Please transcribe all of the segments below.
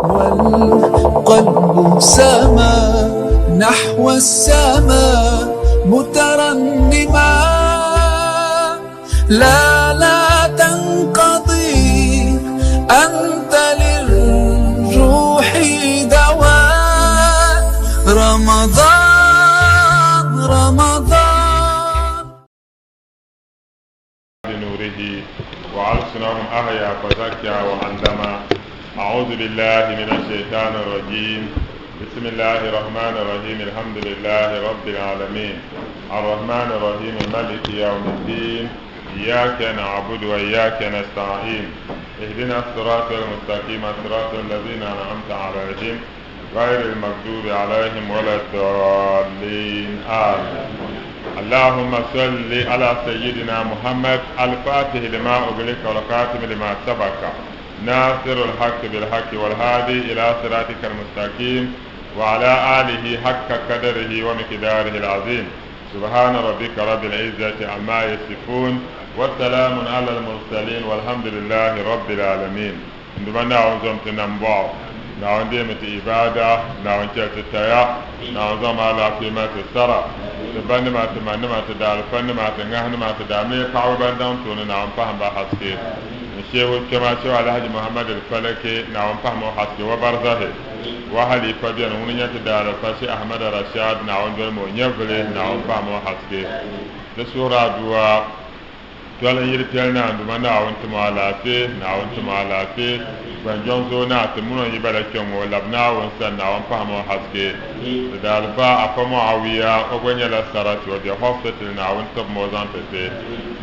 والقلب سما نحو السماء مترنما لا تنقضي أنت للروح دواء رمضان بنوره وألسنهم أحيا فزكى وعلما. أعوذ بالله من الشيطان الرجيم. بسم الله الرحمن الرحيم. الحمد لله رب العالمين الرحمن الرحيم مالك يوم الدين. إياك نعبد وإياك نستعين. اهدنا الصراط المستقيم صراط الذين أنعمت عليهم غير المغضوب عليهم ولا الضالين آمين. اللهم صل على سيدنا محمد الفاتح لما أغلق والخاتم لما سبق ناصر الحق بالحق والهادي إلى صراطك المستقيم وعلى آله حق قدره ومقداره العظيم. سبحان ربك رب العزة عما يصفون والسلام على المرسلين والحمد لله رب العالمين. عندما نعوزم تنبع نعوزم إبادة نعوزم تتيا نعوزم على فيما تسرى تبان ما تمان ما تدال فن ما تنجح ما تدامي قاوبان دام تون نعم فهم بحسكي الشيخ كما شو على حج محمد الفلكي نعم فهم حسكي وبرزه وهلي فبيان ونيا تدال فشي أحمد رشاد نعم دول مونيفلي نعم فهم حسكي السورة دوا تولا يرتلنا عندما نعونتم على فيه نعونتم على فيه فنجون زونا تمنو يبلا كم ولبنا ونسن نعون فهموا حسكي دالفا أفهم عويا أغني لسرات ودي حفظة نعونتم موزان فيه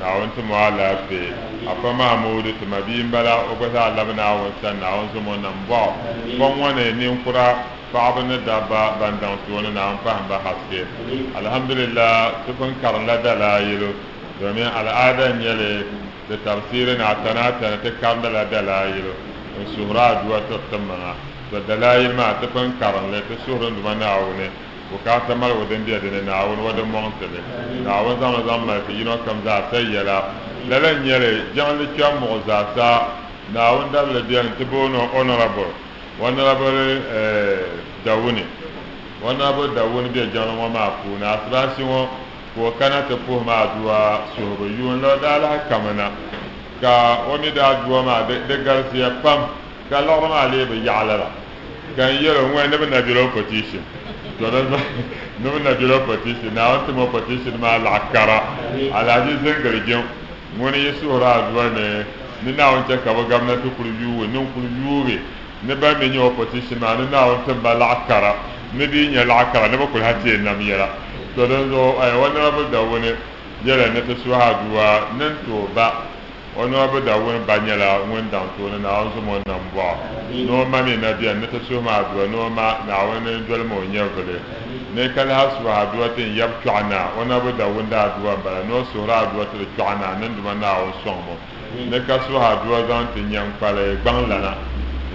نعونتم على فيه أفهم عمود تمبين بلا أغسا لبنا ونسن نعون زمون نمبع فموانا نيمكرا فعبنا دابا بندان سونا نعون فهم بحسكي الحمد لله تكون كارلا دلائلو domin al'adar yale da tafsirin a tanata na ta kandala dalayilu in sura duwa ta tammana da dalayil ma ta fan karanle ta surun duma na awune bukata mar wadan biya da na awun wadan montale na awun zama mai fi yino kam za ta yala lalan yale jan likyan mu za ta na awun da la biyan ta bono honorable dawuni dawuni biya jan wa ma fu na asrashi wo ko kana ta ko ma duwa sohba yun lo dala kamana ka oni da duwa ma de garsiya pam ka lo ma le be yalala kan yero ngwe ne na biro petition to da no na biro petition na on mo petition ma la kara ala ji zengar jin ngoni yesu ra duwa ne ni na on ta ka ba gwamnati kuryu ne kuryu ne ba me nyo petition ma na on ta ba la kara ne bi nya la kara ne ba kul hati na miyara to don zo ai wani abu da wani jere na ta su haduwa nan to ba wani abu da wani banyala wani dan to na an su mon nan ba no ma me na biya na ta su ma haduwa no ma na wani dole mo nyevele ne kala hasu haduwa tin yab tuana wani abu da wani da haduwa ba no su haduwa ta tuana nan duma na on songo ne ka su haduwa zan tin yan kwale gban lana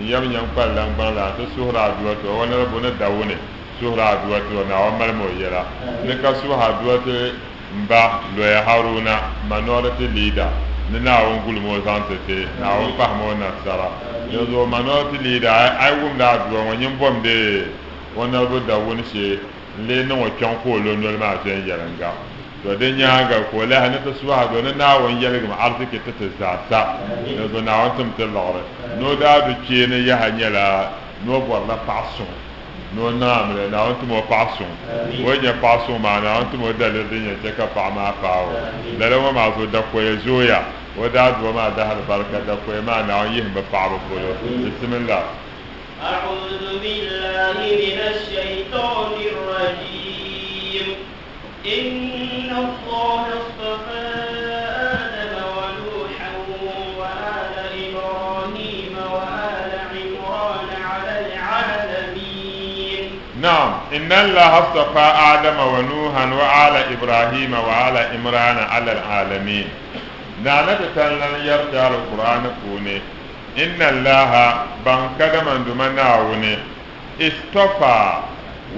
yam yan kwale lan gban la ta su haduwa to wani abu na da wani suhra duwato na wa malmo yera ne ka suha duwato mba loya haruna minority leader ne na won gulmo zante te na won fahmo na sara yo zo minority leader ai wum da duwa wonyin bombe wona bo da woni she le no wo kyon ko lo no ma ten yaranga to de nyaaga ko la ne ta suha do ne na won yelga ma arziki ta sa yo zo na won tum te lore no da du chene ya hanyala no bo la paso no namre na on tumo paso wonya paso ma na on tumo dalil dinya te ka pa ma pawo dalawa ma zo da ko zoya wada do ma da har barka da ko ma na on yihba pawo ko bismillah a'udhu billahi minash shaitanir rajim inna allaha astafa نعم إن الله اصطفى آدم ونوحا وآل إبراهيم وآل إمران على العالمين. نعنى تتنى يرجع القرآن كوني إن الله بانكد من دمناوني اصطفى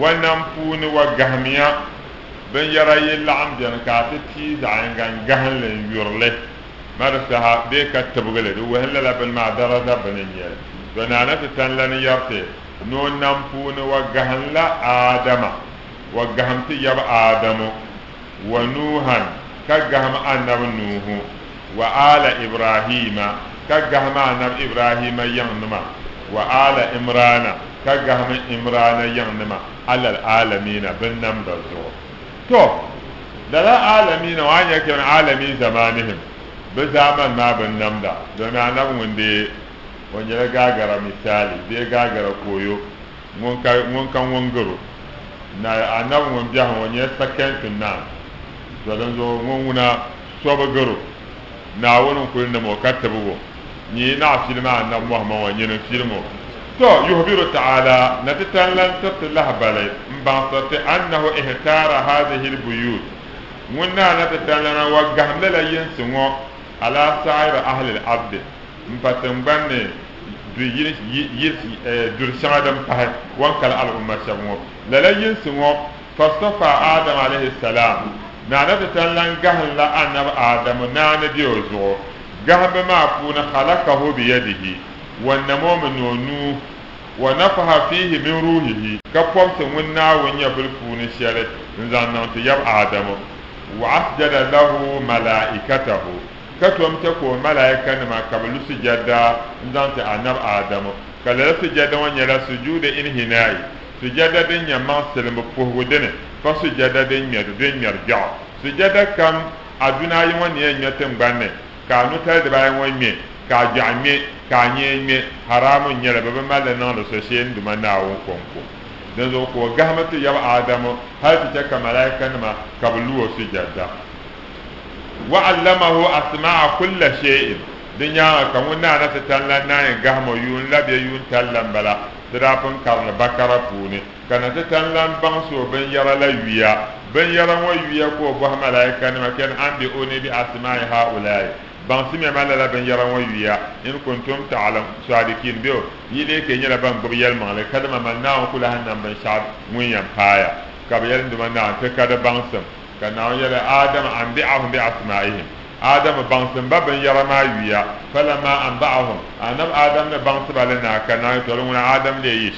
ونمفون وقهميا بن يرى يلعن جنكات تيز عن قهن لن يرله مرسها بيك التبغلد وهلا لبن ما درد بنية do na na tan lan yarte no nam puuni wa gahan la adama wa gaham ti yab adamu wa nuhan ka gaham annab nuhu wa ala ibrahima ka gaham annab ibrahima yanma wa ala imrana ka gaham imrana yanma alal alamina bin nam da zo to dala alamina wa ya ke alamin zamanihim bi zaman ma bin nam da don annab wanda wanda gagara misali bai gagara koyo mun kan wangaro na annab mun biya wani second to none zadan zo mun wuna soba garo na wani kullun da mu kattabu ni na filma annab muhammad wani ne filmo to yuhbiru ta'ala natatallan tatlah balay mbasati annahu ihtara hadhihi albuyut munna natatallan wa gamla yinsugo ala sa'ir ahli al-abd mpatambanne dur sa'adam pa wankal al-umma shamu la yinsugo fastafa adam alayhi salam na natatallan gahla annab adam na nabiyo gahba ma kuna khalaqahu bi yadihi والنمو من نونو ونفح فيه من روحه كفوم سمنا ونيا بالفون الشرط نزان يب آدم وأسجد له ملائكته كتوم تكو ملائكة ما قبل سجدا نزان أنب آدم كلا سجدا ونيا سجود إنهناي سجدا دين يمان سلم بفهودن فسجدا دين يرجع سجدا كم أدنى يوان ينتم بني كانوا تدبا يوان ka jame ka nyeme haramun nyala baba mala nan da so shen duma na won konko dan zo ko gahmatu ya adamu har ta ka malaika ma kablu wa sujada wa allamahu asma'a kulli shay'in dunya ka munna na ta tallan na gahmo yun labe yun tallan bala drapun karna bakara puni kana ta tallan ban so ban yara la wiya ban yara wa wiya ko bo malaika ma ken andi oni bi asma'i haulai ban sime mala la ban yaran wayiya in kuntum ta'lam sadikin biyo yile ke nyala ban gobe yal mala kada ma manna ko la hannan ban shad mun yan paya ka ba yarin duma na ta kada ban sam kana yala adam an bi'ahum bi asma'ihim adam ban sam ba ban yara ma yiya falama an ba'ahum anab adam ne ban sabala na kana to luna adam le yi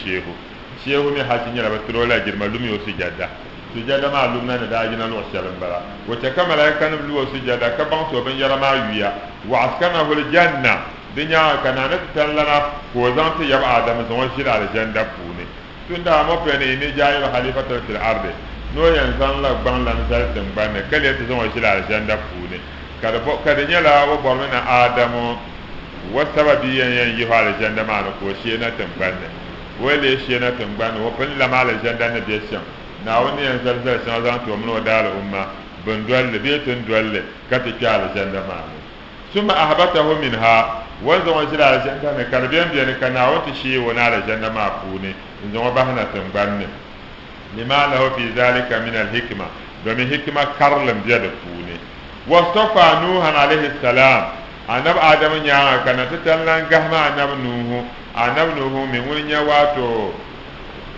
shehu ne hasin yala ba trola girma lumi o sujada sujada ma lumna da dajina lo shalan bara wata kamala kan lu sujada ka ban so ban yara ma wiya wa askana hul janna dinya kana na tallana ko zan ta yab adam zan shi da aljanna pune tunda mo pene ne jayi khalifatu fil ardi no yan san la ban lan zaltin ban kale ta zan shi da aljanna pune kada nyala wo bormena adamu wa sababi yan yi hal aljanna ma ko shi na tambanne wale shi na tambanne wo pin la ma aljanna na biyan na wani yan zarzar sana zan to mun wada al'umma ban dwalle be tun dwalle ka ta kyala janda ma summa ahbatahu minha wanda wani shi da janda ne karbiyan biyan kana wata shi wani da janda ma fune in zama ba hana tambanne lima lahu fi zalika min al-hikma domin hikma karlam biya da fune wastafa nuhan alaihi salam anab adam ya kana ta tallan gahma anab nuhu min wani ya wato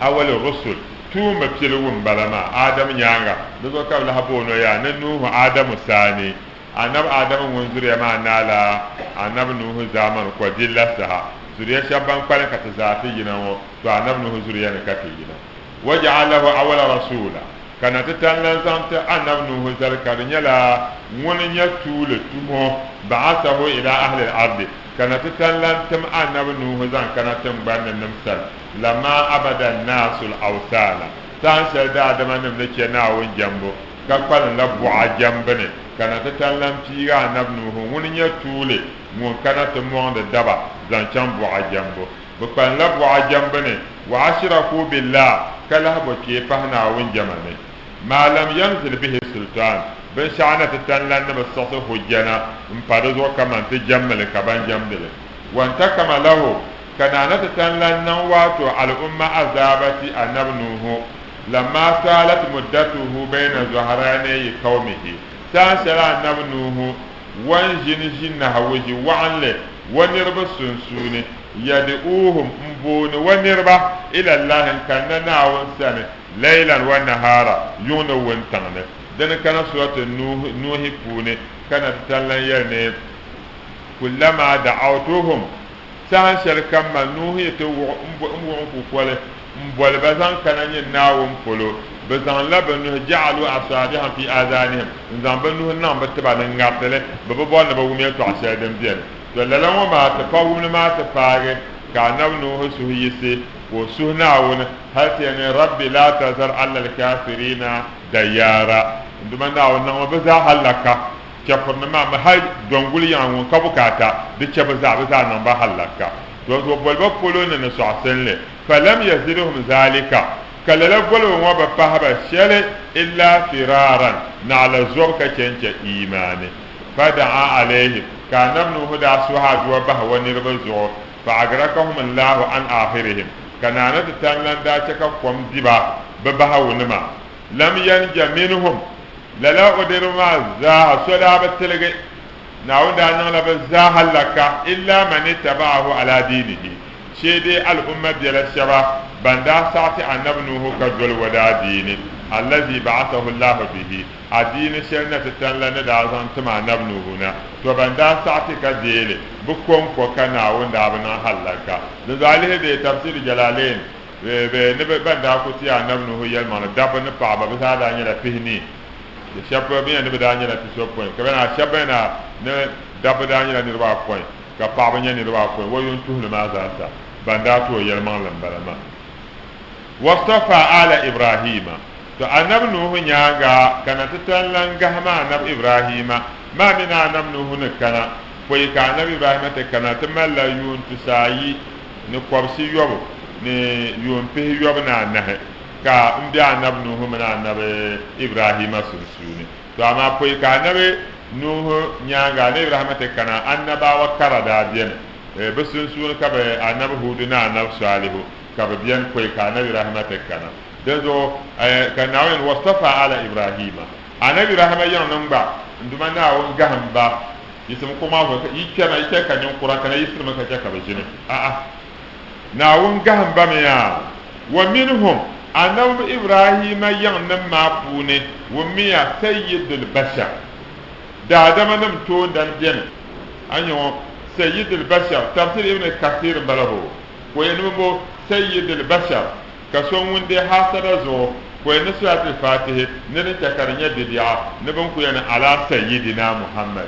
awal rusul tuma pilwum balama adam nyanga dozo ka la habono ya nuhu adam sani anab adam won zuriya ma nala anab nuhu zaman ko dilla saha zuriya shaban kwale ka ta zafi yinawo to anab nuhu zuriya ne ka ta yina waja'alahu awwala rasula kana ta tallan zanta anab nuhu zalkar nyala won nya tule tumo ba'athahu ila ahli al-ard kana ta tallan tam anab nuhu zan kana tam bannan namsal lama abada nasul awsala tan shalda da manam ne ke na won jambo ka kwal la bu'a jambane kana ta tallan figa nabnuhu mun ya tule mun kana ta mon da daba zan can bu'a jambo bu kwal la bu'a jambane wa ashraku billah kala bo ke fahna won jamane malam yanzil bihi sultan ban sha'ana ta tallan na basasu hujjana in fado zo kaman ta jammale kaban jamdele wanta kama lahu kana na tallan nan wato al'umma azabati annabnuhu lamma salat muddatuhu baina zuharani qaumihi ta shara annabnuhu wan jin na hawaji wa'anle wanirba sunsune yad'uhum mbuni wanirba ila allah kanna wan sane laylan wa nahara yuna wan tanne dan kana suratu nuhi pune kana tallan yarne kullama da'awtuhum sahan shel kamma nuhi te wo ku kole mbol bazan kananye nawum polo bazan la banu ja'alu asabiha fi adanihim zan banu nan batba nan ngatele babo bon ba wumi to asadem bien to lalan ma ta pawum ma ta faage ka nabnu su yisi wo suhna wona hati ne rabbi la tazar ala al-kafirina dayara nduma na wannan ba za halaka kafirna ma hay dongul yan won kabukata de ce ba za nan ba halaka to bolba polo ne so asenle falam yazidhum zalika kalala golo wa ba pahaba shele illa firaran na la zorka cence imani fada'a alaihim kana ibn huda suha wa bahwa nirbazo fa agrakahum Allah an akhirihim kana na tanlan da caka kom diba ba bahawunma lam yanja minhum lala udirma za soda batilge na wanda nan la za halaka illa man tabahu ala dinihi shede al umma diyal shaba banda sa'ati annabnuhu kadul wada dini allazi ba'athahu Allah bihi adini sharna tanlan da zan tuma annabnuhu na to banda sa'ati kadele bukon ko kana wanda abana halaka da zalihi da tafsir jalalain be ne banda ko ti annabnuhu yalma da ban pa ba bisa da nya da fihni da shabba bi ne da nya da so point ka bana shabba na ne da ba da nya da ba point ka pa ba nya ni ba point wo yun tuhna ma za ta banda to yalma lambalama wastafa ala ibrahima to annabnuhu nyanga kana tatallan gahma annab ibrahima ma min annabnuhu ne kana foi ka annabi ibrahima te kana tamalla yun tusayi ne kwabsi yobo ne yun pe yobo na nahe ka mbi annabnuhu min annabi ibrahima sunsuni to ama foi ka annabi nuhu nyanga ne ibrahima te kana annabawa karada bien besun sun ka be annabi hudu na annabi salihu ka be bien foi ka annabi ibrahima te kana dezo kana wen wastafa ala ibrahima annabi ibrahima yan namba nduma na won gahamba yisum kuma ko yikena yike kanyon qur'an kana yisum ka ka be jine na won gahamba me ya wa minhum annabi ibrahima yan nan ma pune wa miya sayyidul bashar da adama nam to dan bien anyo sayyidul bashar tafsir ibn kathir balahu ko yenmo sayyidul bashar ka son wunde hasara zo ko ne suratul fatih ne ne takarnya bidiya ne ban ku yana ala sayyidina muhammad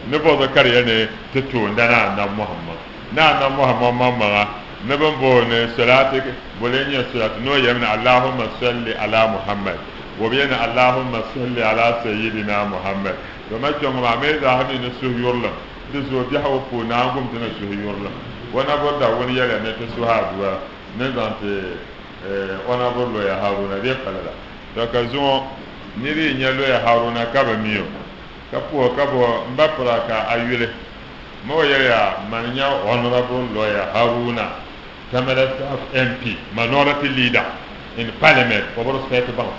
ne bo zakar yana to ndana na muhammad na muhammad mamma ne ban bo ne salati bolenya salatu no yamna allahumma salli ala muhammad wa biyana allahumma salli ala sayyidina muhammad to ma jonga ma me da hami ne suhurla de zo bi hawo ko na gum tana suhurla wana boda woni yala ne to suhaduwa ne zante ona bollo ya haruna de palala to ka zo niri nyalo ya haruna ka ba miyo ka po ka bo mbapra ka ayule mo ya manya honorable lawyer haruna kamera staff MP minority leader in parliament for respect bank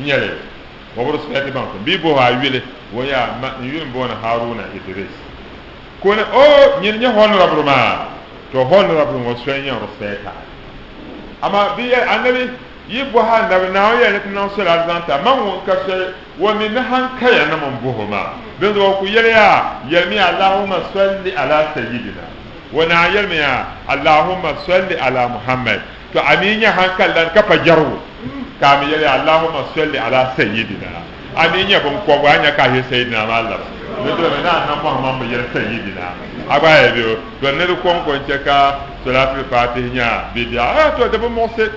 nyale for respect bank bibo ayule wo ya yun bona haruna idris ko ne o nyinya honorable ma to honorable mo swenya respect ama bi annabi yibo ha nabi na ya ne tan so la zanta man won ka se wa min han kaya na man buhuma bin zo ku yele ya yalmi allahumma salli ala sayyidina wa na yalmi ya allahumma salli ala muhammad to aminya han kallan ka fa jaru ka mi yele allahumma salli ala sayyidina aminya bon ko wa nya ka he sayyidina allah ne do na muhammad yele sayyidina agba e do ne ko ko cheka salatul fatih nya bidia to de mo se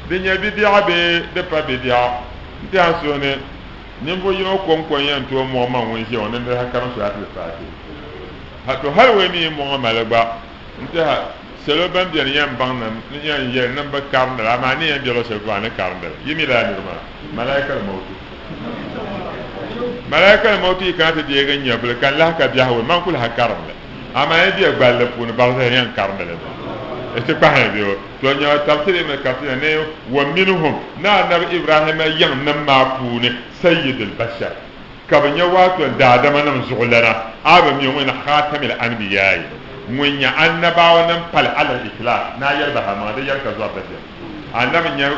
de nya bidia be de pa bidia ntia so ne nimbo yimo ko yan to mo ma won je on ne ha kan salatul fatih ha to har we ni mo malagba ntia selo ban bien yan bang na yan ye nan ba kam da ma ni yan jelo se ko an kam da yimi la ni ma malaikal mauti ka ta de gan ya bul kan la ka biya ho man kul ha karam ama e dia balle pun ba yan karam da este pahe dio to nya tafsir me kafir ne wa minhum na nabi ibrahim yan nan ma pune sayyidul bashar ka banya wato da da manam zuulana aba mi wona khatamil anbiya mun ya annabawa nan fal alal ikhlas na yarda ha ma da yarka zuwa da annabi nya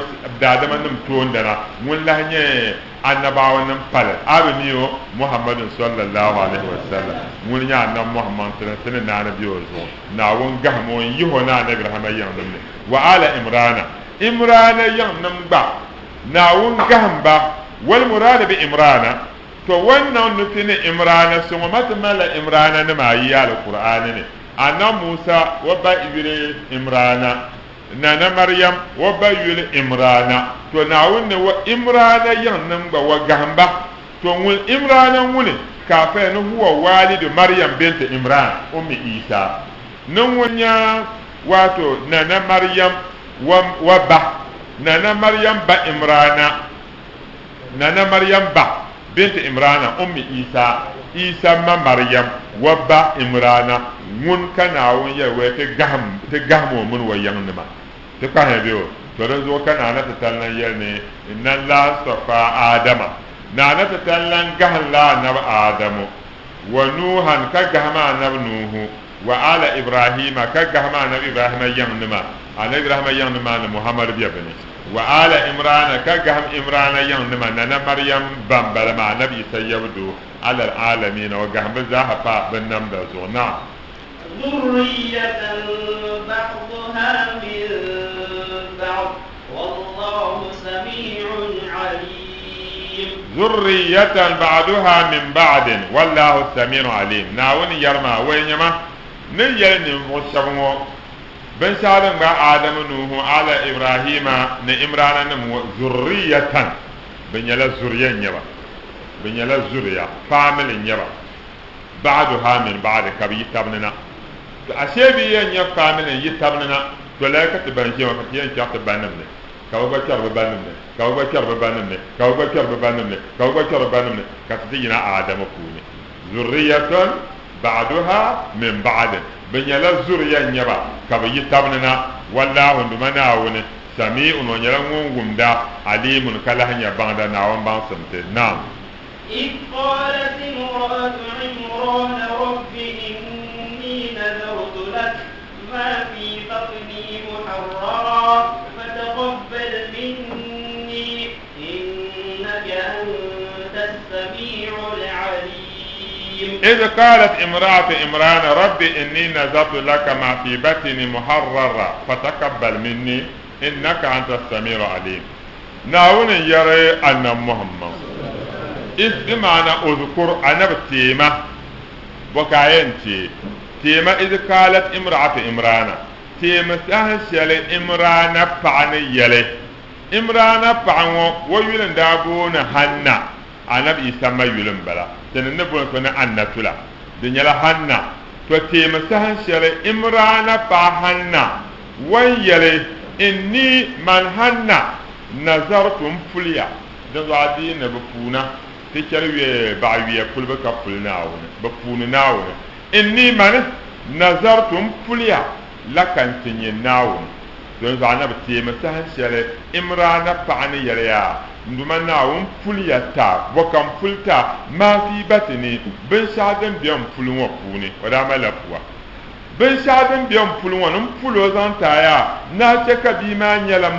daadama nim toondana mun la nye annabawa nim pala abniyo muhammadin sallallahu alaihi wasallam mun nya annab muhammad tin na nabi ozo na won gahmo yiho na nabi rahama yan nimne wa ala imrana yan namba na won gahamba wal murad bi imrana to wannan nufin imrana sun mala imrana ne ma yi alqur'ani ne anna musa wa ba ibire imrana nana maryam wa ba yule imrana to na wonne wa imrana yan nan ba wa gamba to wul imrana wule ka fa no huwa walidu maryam bint imran ummi isa nan wonya wato nana maryam wa ba nana maryam ba imrana nana maryam ba bint imrana ummi isa ma maryam wa ba imrana mun kana won ya we te gahmo mun wa yanma te ka hebe to dan zo kana na tallan yene inna la safa adama na tallan gahan la na adamu wa nuhan ka gahma na nuhu wa ala ibrahima ka gahma na ibrahima yanma ana ibrahima yanma na muhammad biyabani wa ala imrana ka gaham imrana yanma na maryam bambala ma nabi sayyabdu ala alamin wa gaham zahafa bin nam da zo na ذرية بعضها من بعض والله سميع عليم ذرية بعضها من بعض والله سميع عليم ناون يرما وينما نيلني مصبمو بن سالم با آدم نوح على إبراهيم نإمرانا نمو ذرية بن يلا ذرية نيبا بن يلا ذرية فامل نيبا بعضها من بعض كبي تبننا ashebi yan ya famine yi tabnana to la ka tiban je wa yan ya tabanam ne ka ba kar ba banam ne ka ba kar ba banam ne ka ba kar ba banam ne ka ba kar ba banam ne ka tijina adama ku ne zurriyatan ba'daha min ba'd bin yala zurriyan yaba ka ba yi tabnana wallahu dumana woni sami'un wa yaran gumda alimun kala hanya banda nawan ban samte na إذ قالت امرأة عمران رب إني نذرت لك ما في بطني محررا فتقبل مني إنك أنت السميع العليم إذ قالت امرأة عمران رب إني نذرت لك ما في بطني محررا فتقبل مني إنك أنت السميع العليم ناون يرى أن محمد إذ معنى أذكر أنا بتيمة بكاينتي تيمة إذ قالت امرأة إمرانا تيمة سهل إمرانا فعني يلي إمرانا فعني ويلن دابون هنا أنا بيسمى يلن بلا تنبون فنا أنا تلا دنيلا هنا فتيمة سهل إمرانا فهنا ويلي إني من هنا نظرت فليا دعادي نبفونا تكلوي بعوية كل بكفلناون بفونناون إني من نظرتم فليا لكن تنيناون دون زعنا بتيم سهل إمرانا فعني يليا ندما ناون فليا تا وكم فلتا ما في بطني بن شادن بيوم فلون وفوني ودا ملفوا بن شادن بيوم فلون نمفلو زانتايا ناتك بما يلا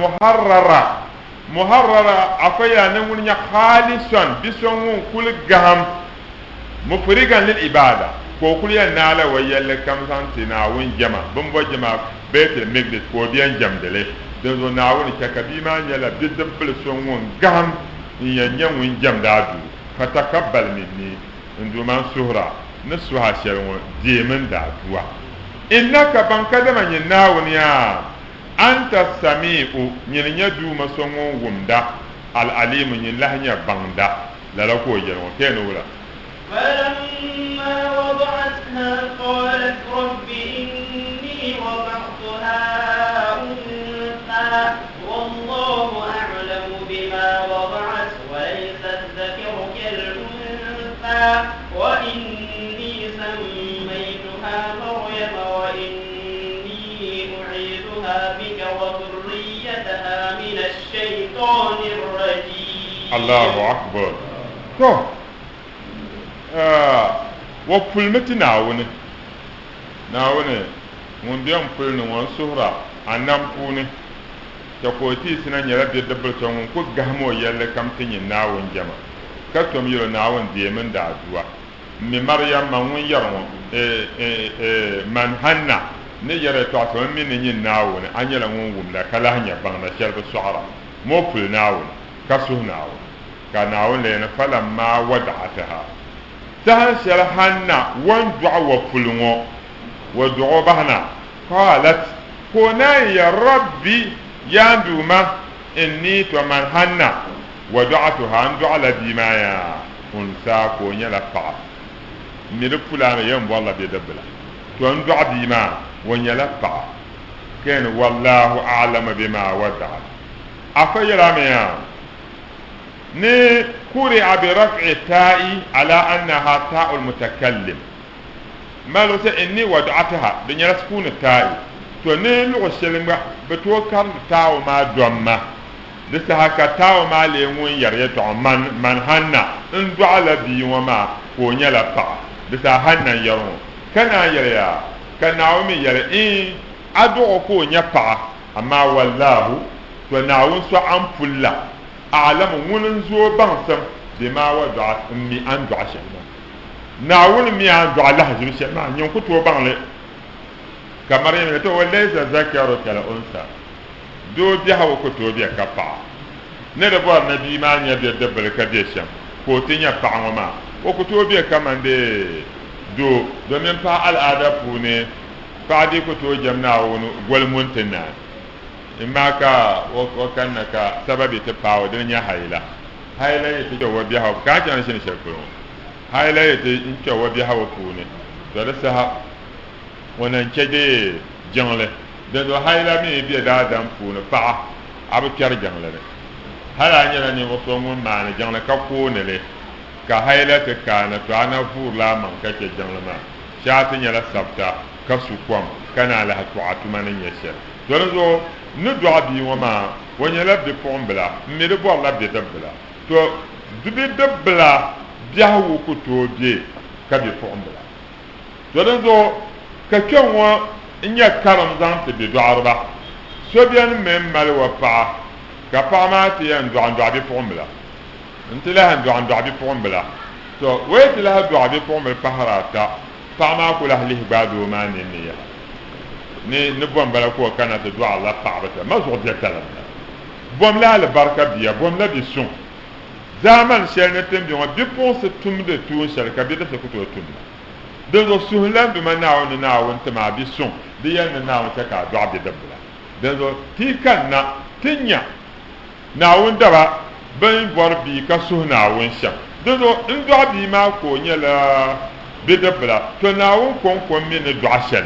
muharrara afaya nan wunya khalisan bison kul gaham mufrigan lil ibada ko kul ya nala wayalla kam santina won jama bombo jama betel megde ko biyan jamdele den zo na woni kakabima nyala bidam plson won gaham ya nyam won jamda du fatakabbal minni nduma suhra nasuha shalwa jemen da duwa innaka bankadama nyina woniya anta sami'u nyinya duma songo wumda al alim nyin lahnya bangda la ko yero keno wala falamma wada'atha qalat rabbi inni wada'tuha untha wallahu a'lamu bima wada'at wa laysa adh-dhakaru kal-untha wa inni sammaytuha maryama wa بك وذريتها من الشيطان الرجيم الله أكبر وفلمت ناونه من بيان فلن وان سهرة أنام فوني ta ko ti sina nyala bi dabal to ngun ko gahmo yalle kam tin nawon jama ka to mi yo nawon de men da duwa mi maryam ma ngun yarmo man hanna ne yare to to mi ne nyin nawon anyala ngun wumla kala hanya bangna shelba suara mo pul nawon ka su nawon ka nawon le na fala ma wada'ataha sahan shal hanna wan du'a wa pulngo wa du'a bahna qalat kona ya rabbi ya duma inni to man hanna wa du'atuha an du'a la bima ya unsa ko nyala fa mi de pulana yam walla be dabla to an du'a bima wa nyala fa ken wallahu a'lam bima wada'a afayra miya ni kuri abi raf'i ta'i ala annaha ta'ul mutakallim malo se inni wada'ataha de nyala sukun ta'i to ne lugo selinga beto kan ta'u ma domma de sa haka ta'u ma le ngun yare to man hanna in du'ala bi wa ma ko nyala fa de sa hanna yaro kana yare ya kana mi yare in adu ko nya fa amma wallahu to nawun so an pulla a'lamu mun zo ban sam bima wada mi an du'a shema nawun mi an du'a la hajru shema nyon ko to ban le kamar yin to walaysa zakaru kal unsa do bi hawo ko to bi ka pa ne da bo nabi ma nya bi dabbal ka bi sham ko tinya pa ngoma o ko to bi kamande do min fa al adafu ne fa di ko to jamna wonu gol muntina imma ka o kanna ka sababi ta pawo din ya haila yake wa bi hawo ka jan shi ne shekuru haila yake in ce wa bi hawo ku ne to da sa wannan ce de jangle da do haila mi bi da dan ku ne fa abu kyar jangle ne hala nyala ne wasu mun ma ne jangle ka ku ne le ka haila ta kana to ana furla man ka ce jangle ma shatin yala sabta ka su kwam kana la hatu atumanin yashar don zo ne doa bi wama wanya labde pombla me de bo labde dabla to dubi dabla biawu ko to bi ka bi pombla to dan zo ka kenwa nya karam zante bi doarba so bian mem mal wa pa ka pa ma ti an do bi pombla ntila han do bi pombla to we ti la do bi pombla paharata pa ma ko la hli bado ma ne ya ne bom bala ko kana te do Allah ta'ala ma zo de kala bom la al barka biya bom la bi sun zaman shel ne tembi on bi pon se tum de tout shel ka bi de se ko to tum de zo sun la bi mana on na on te ma bi sun de yan na on ta ka do abi dabla de zo ti kan na tinya na on daba ben bor bi ka sun na on sha de zo in do abi ma ko nyela bi dabla to na on kon mi ne do shel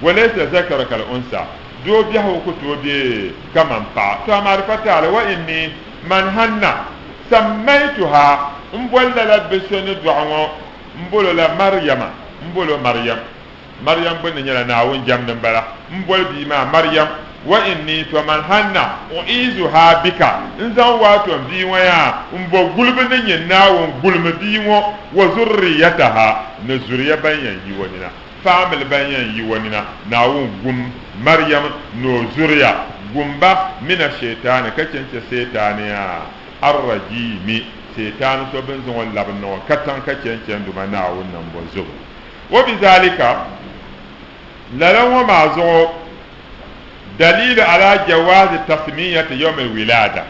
وليس ذكرك الأنثى دو بيهو كتوبي كمان فا تو معرفة على وإني من هنا سميتها مبول لبسون دعوة مبول مريم بن يلا ناون جام نبلا مبول بما مريم وإني فمن هنا أعيذها بك إنزان واتو بيويا مبول قلب ناون قلب بيو وذريتها نزرية بين يوننا famil banyan yi wani na wun gum maryam no zuriya gumba mina shaytan kacin ce shaytaniya arrajimi shaytan so bin zon labin no katan kacin ce nduma na wun nan bozo wa bizalika lalawa mazo dalil ala jawaz tasmiyat yawm alwilada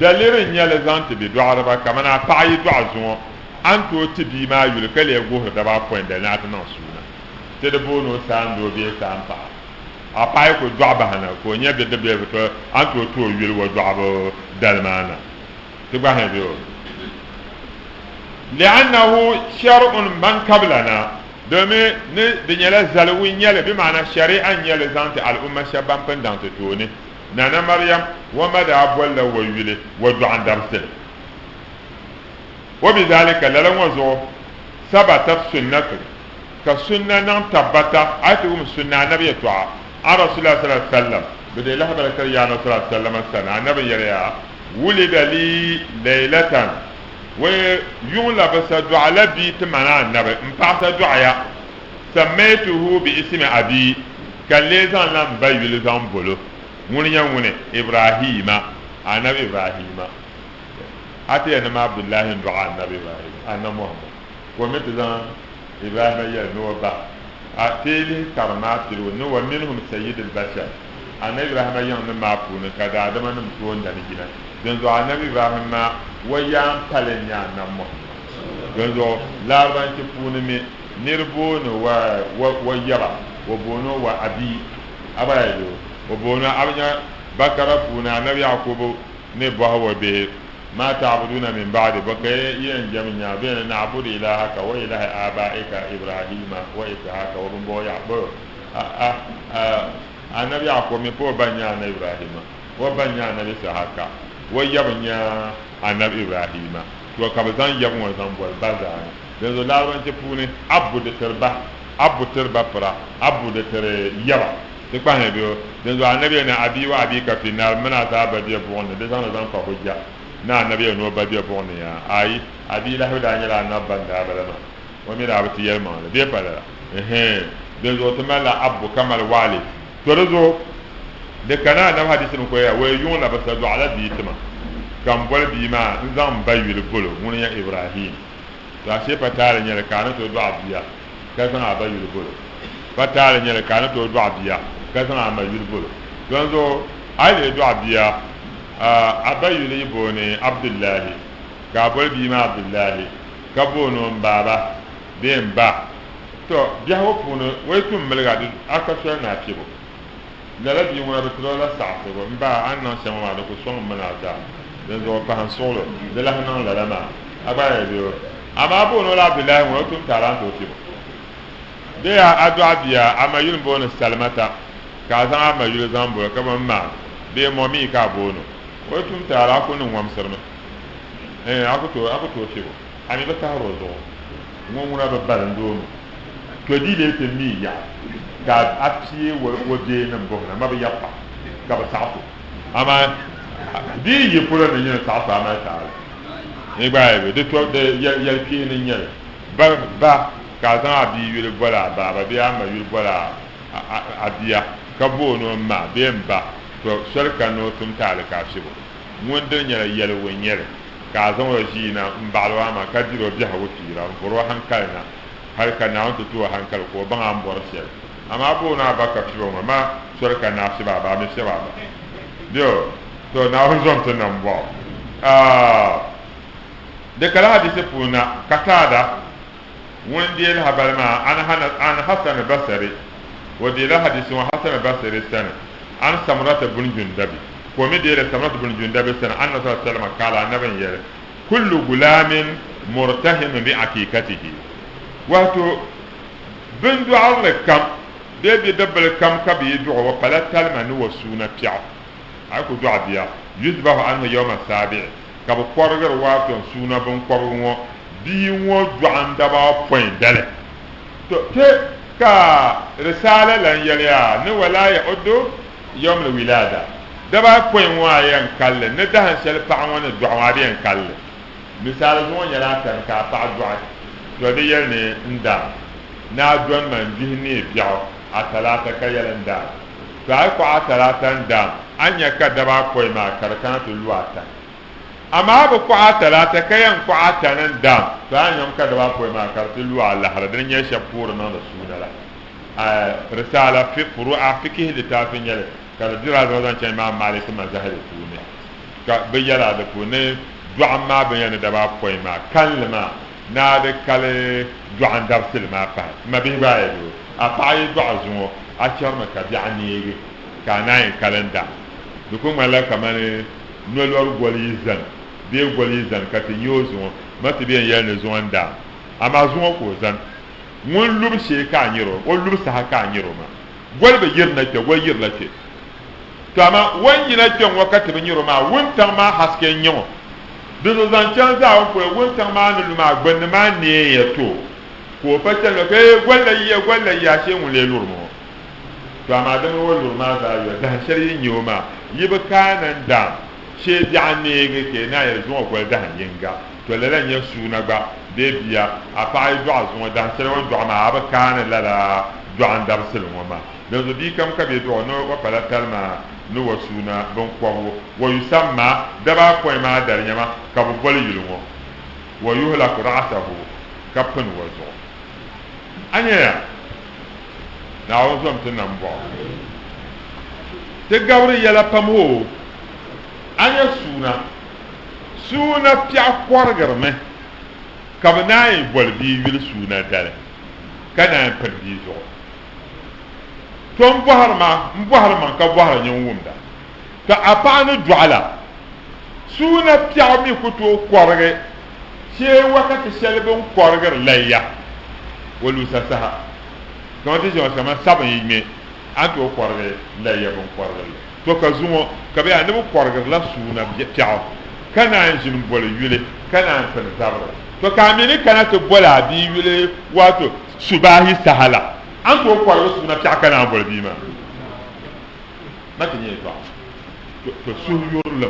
dalilin ya lazanti bi du'a ba kamana fa'i du'a zo an to tibi ma yulkale go da ba point da na tan su te de bono sando be sampa apai ko dwaba hana ko nya be de be to anto to yel wo dwaba dalmana te ba he do li'annahu shar'un man qablana deme ne de nyala zalwi nyala bi maana shari'an nyala zante al umma shabam pendant to ne nana maryam wa mada bolla wo yule wo du'an darse wa bidhalika lalan wazo sabatat sunnatu ka sunna nan tabbata ayatu sunna nabiy tu'a rasulullah sallallahu alaihi wasallam bide la baraka ya rasulullah sallallahu alaihi wasallam nabiy ya wulida li laylatan wa yula basa du'a labi tamana nabiy mpata du'a ya samaituhu bi ismi abi kan lezan lam bayyul zambolo ونيا وني إبراهيم النبي إبراهيم أتي أنا عبد الله دعاء النبي إبراهيم أنا محمد ومثلا إبراهيم ينوبا أتيلي كرمات نو منهم سيد البشر النبي إبراهيم ينما فون كذا هذا من فون دنيجنا دنزو النبي إبراهيم ويان بالنيا نمو دنزو لا بنت فون مي نربون ويرا وبونو وأبي أبايلو وبونو أبنيا بكرة فون النبي يعقوب نبوه وبه ما تعبدون من بعد بكي ينجمنا بين نعبد إلهك وإله آبائك إبراهيم وإسحاق وبنبو يعقوب النبي يعقوب من فوق بنيان إبراهيم وبنيان إسحاق ويبنيا النبي إبراهيم وكبزان يبون وزنبو البزان لذو لارون تفوني أبو تربا فرا أبو تر يبا تقبعني بيو لذو النبي أبي وأبيك في النار من أصاب ديبون لذو زنفا حجة na nabi no ba dia bon ya ai abi la hoda nyala na banda balama wa mi da bati yelma la be pala de zo to mala abu kamal wali to rezo de kana na hadisin ko ya way yun la basadu ala bi tama kam bol bi ma nzam bayil bolo mun ya ibrahim to ashe patare nyala kana to do abiya ka sana bayil bolo patare nyala kana to do abiya ka sana bayil bolo don zo ai le do abiya abayuli bone abdullahi ka bol bi ma abdullahi ka bono baba ben ba to biya ho puno way tum melga du akasha na tibo la bi mo na la sa'to go ba anna sama ma ko son mana da den zo pa han solo de la hanan la ma abayuli yo ama bono la abdullahi mo tum taran to tibo de ya adu abiya amayul bono salmata ka za amayul zambo ka ma be mo mi ka bono way tum tara ko no wam serme ako to tibo ani ba taro do mo muna ba barando to di le te mi ya ka apie wo de na mbo na ma ba yapa ka ba safu ama di ye pula ne ne safu ama ta e ba e de to de ya pi ne nya ba ka za abi yule bola ba bi ama yule bola abia ka bo no ma be mba to sharka no tum tale ka shibo mun de nya yele wenyere ka zan wa shi na mbalwa ma ka diro bi hawo tira boro hankal na har ka na to to hankal ko ban am bor sel amma bo na ba ka fiwo ma sharka na shi ba mi shi ba dio to na ho zon to nan bo de kala hadise puna katada wanda ya habal ma an hasan basri wadi la hadisi wa hasan basri sana an samrata bin jundabi ko mi de samrata bin jundabi sana anna sallallahu alaihi wasallam kala annaban yare kullu gulamin murtahim bi aqiqatihi wato bin du'a kam de bi dabbal kam kabi du'a wa qala kalma ni wasuna ti'a ako du'a biya yuzbahu anhu yawm as-sabi' ka bu korgar wato suna bin korwo bi wo du'a ndaba point dale to te ka risala lan yaliya ni wala ya uddu yawm al-wilada daba point wa yan kalle ne dahan shal pa'wan du'a wa yan kalle misal zo yala kan ka pa du'a to de yelne nda na don man dihni bi'a atalata kayalanda ta ko atalata nda anya ka daba point ma karkana to luata amma ba ko atalata kayan ko atanan da to anyam ka daba point ma kartu lu Allah har dan ya shapur na da sunala risala fi furu'a fiqh litafin yale kala dira da zan ce ma malik ma zahiri tune ka bayyana da ko ne du'a ma bayyana da ba point ma kalma na da kale du'a darsil ma fa ma bi bayo a fa'i du'a zuwa a charma ka bi'ani ka nayin kalenda dukun malaka mane nolwar golizan be golizan ka ti yozo mati be yene zonda ama zuwa ko zan mun lubshe ka nyiro o lubsa ha ka nyiro ma golbe yirna ke go yirla ke to ama wani na ke wakati be nyiro ma wuntan ma haske nyo do zan chan za ko wuntan ma no ma gbanna ma ne ya to ko fa tan ke golla ya she mun le lurmo to ama da mo lurma za yo da shari nyoma yiba kanan da she bi'ane ke na ya zuwa ko da hanyinga to lalan ya suna ba de biya a fa yi du'a zuwa da sai wa du'a ma ba kana lala du'a darsil wa ma da zo bi kam ka be du'a no wa fala kalma ni wa suna bin kwawo wa yusamma da ba kwai ma dar nyama ka bu bol yulwo wa yuhlaku ra'sahu kapun wa zo anya na o zom tin nan bo te gawri yala pamo anya suna pya kwargar me ka ba nay bol bi yul suna dale kana perdi zo ton bohar ma ka bohar nyin wumda ka apana duala suna pya mi kuto kwarge she wakati shelbon kwargar layya walu sasaha kamati jo sama saban yime anto kwarge layya bon kwarge to ka zumo ka be ande kwargar la suna pya kana jin bol yule kana tan zabra to ka mini kana to bola bi yule wato subahi sahala an to kwargo suna pya kana bol bi ma matinye to suhuyurla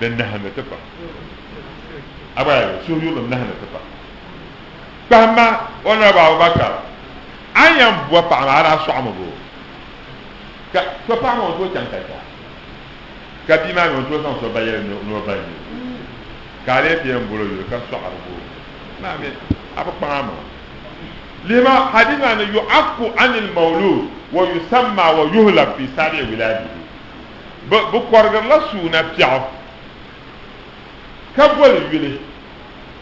dan nahana tafa abaya suhuyurla nahana tafa kama ona ba Abubakar ayam bo pa ara so amogo ka to pa mo to tanka ka bi ma no to san so baye no baye ka le ti en bolo yo ka so arbo na me apa pa mo lima hadithana yu'aqqu 'anil mawlud wa yusamma wa yuhlab fi sari wiladihi bu korgar la suna pya ka bol yule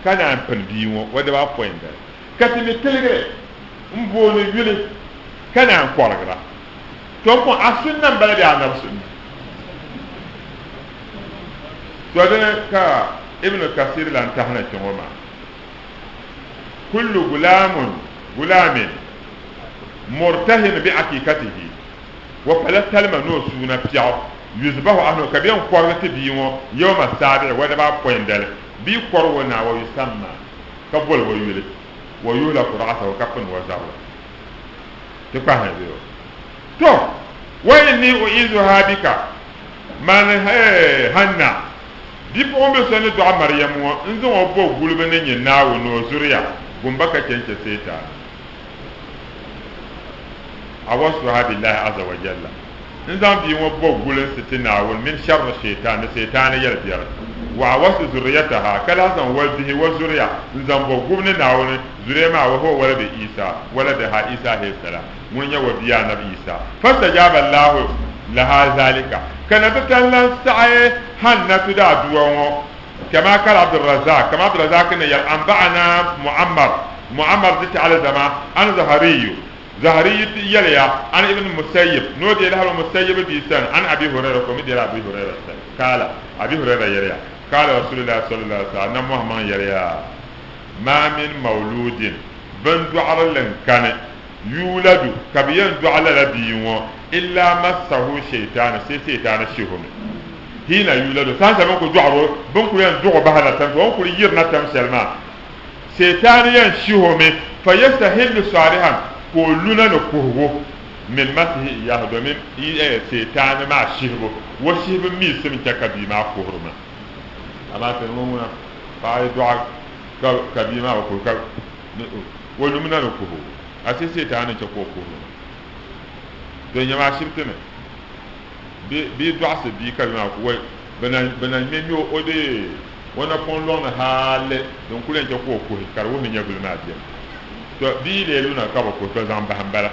kana pen biwo wada ba poinda katimi telegre mbo no yule kana korgra to ko asunna balade anabsun to da ka ibn kasir lan tahna tuma kullu gulamin murtahin bi akikatihi wa fala talma no suna pya yuzbahu ahnu kabiyan korgati biwo yawma sabi wa da ba poindal bi korwo na wa yusamma kabol wa yule wa yula qur'ata wa kafun wa zawla to ka hayo to wa inni uizuha bika man hanna di po be sene do maryam wa nzo wo bo gulbe ne nyi nawo no zuriya gumba ka kence seta awasu billahi azza wa jalla nzam bi wo bo gulen sitina wal min sharri shaytan yarbiyar wa wasu zuriyataha kala zan wadihi wa zuriya nzam bo gumne nawo ne zuriya ma wa ho wala da isa wala da ha isa alayhi salam mun ya wadiya nabi isa fastajaba allah laha zalika kana tatallan sa'i hannatu da duwo كما قال عبد الرزاق ان انبأنا معمر ذات على زمان انا زهري يليا انا ابن المسيب نودي له المسيب بيسان انا ابي هريره كومي ابي هريره قال ابي هريره يليا قال رسول الله صلى الله عليه وسلم محمد يليا ما من مولود بن دعال كان يولد كبيان دعال لبيو الا مسه شيطان شيهم hina yulado sansa ban ko duaro ban ko yan dugo bahala tan ko ko yirna tam selma setan yan shihome fayastahil salihan ko luna no kohwo min masihi yahdo min setan ma shihbo wa shihbo mi sim takabi ma kohurma ama tan mumuna fa du'a kabima ko ka wo lumna no kohwo ase setan ta ko kohurma do nyama shirtene bi doase bi kalma ko way bana menyo ode wona pon lon haale donc kulen to ko kar wo men yagul ma dia to bi le luna ka ko to zamba hambala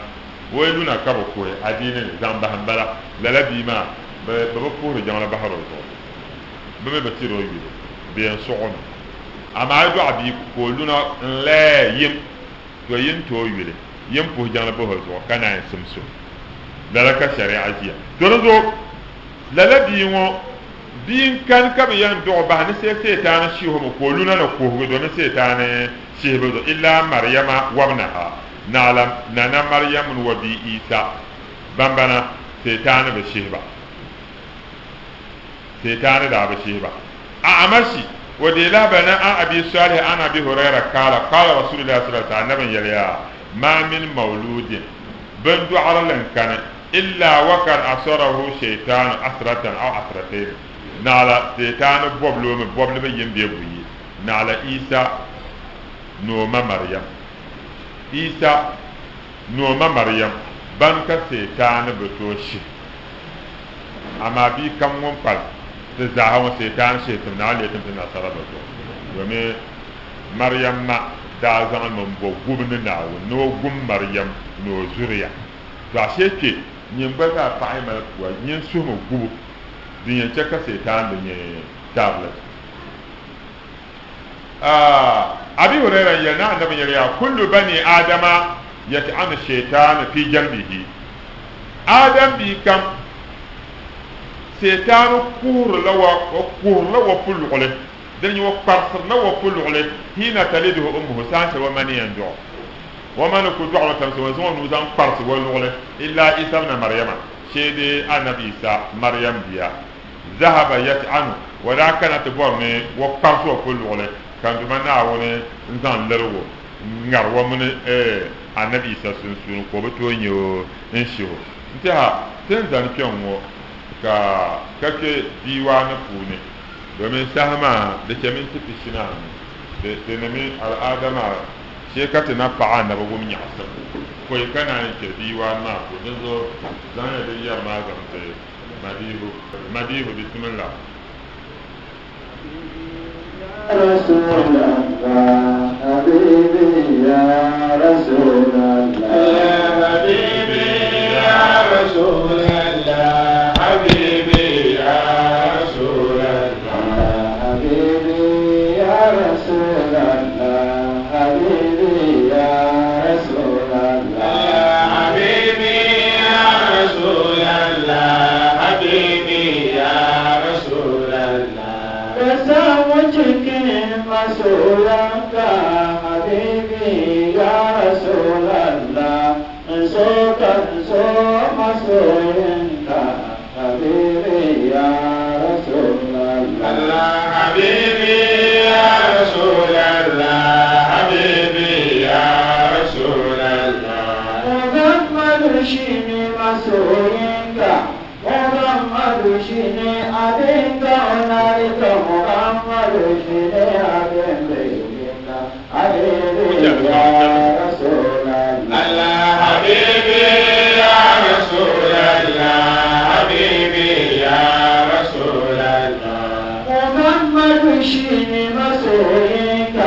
wo luna ka ko adine zamba hambala la bi ma ba ko ro jamala baharo to be tiro yi bien soon ama do abi ko luna le yim to yin to yule yim po jamala baharo to kana sumsum dalaka sharia jiya to lala biwo bin kan ka yan do ba ne setan shi ho ko luna na ko do ne setan shi do illa maryama wa ibnaha nana maryam wa bi isa bambana setan be shi ba setan da be shi ba a amashi wa de la bana an abi salih an abi hurairah qala rasulullah sallallahu alaihi wasallam yaliya ma min mauludin ban du'a lan kana إلا وكان أثره شيطان أثرة أو أثرتين نالا شيطان بوبلو ينبيبوي نالا إيسا نوما مريم بانك شيطان بتوشي amma bi kan mun fal da zahawa shaitan shaitan na le tun na saraba to domin maryam ma da zan mun bo gubnin na no gum maryam no zuriya to ashe ke nyin ba ga fa'i ma wa nyin su mu gubu din ya ka shaitan da ne tablet abi hurairah yana annabi ya kullu bani adama yat'anu shaitan fi janbihi adam bi kam shaitan kur lawa pulule dan yi wa parsar lawa pulule hina talidu ummuhu sansa wa man yandu wa man ku du'a tamsu wa zunu zan parsi wa lule illa isa ibn maryama shede annabi isa maryam biya zahaba yat'anu wa la kana tabarni wa parsu wa pulule kan duma na woni nzan lerwo ngar wa mun annabi isa sun ko beto nyo nsho nta ten zan kyanwo ka kake diwa na fune domin sahama da ke min tafi shina da nemi al'adama she ka tana fa'a na bago min yasa ko kana ke diwa na ko zo zan da ya ma zan ta madihu bismillah رسول الله حبيبي يا رسول الله يا حبيبي يا رسول الله حبيبي يا رسول الله حبيبي يا رسول الله حبيبي يا رسول الله حبيبي يا رسول الله حبيبي يا رسول الله تزوجك رسولك حبيبي يا رسول الله انصرك انصر مسؤولك حبيبي يا رسول الله حبيبي يا رسول الله حبيبي يا رسول الله محمد شيني مسؤولك محمد شيني أبيك ونالك محمد شيني أبيك حبيبي يا رسول الله حبيبي يا رسول الله حبيبي يا رسول الله محمد شيني مسؤولك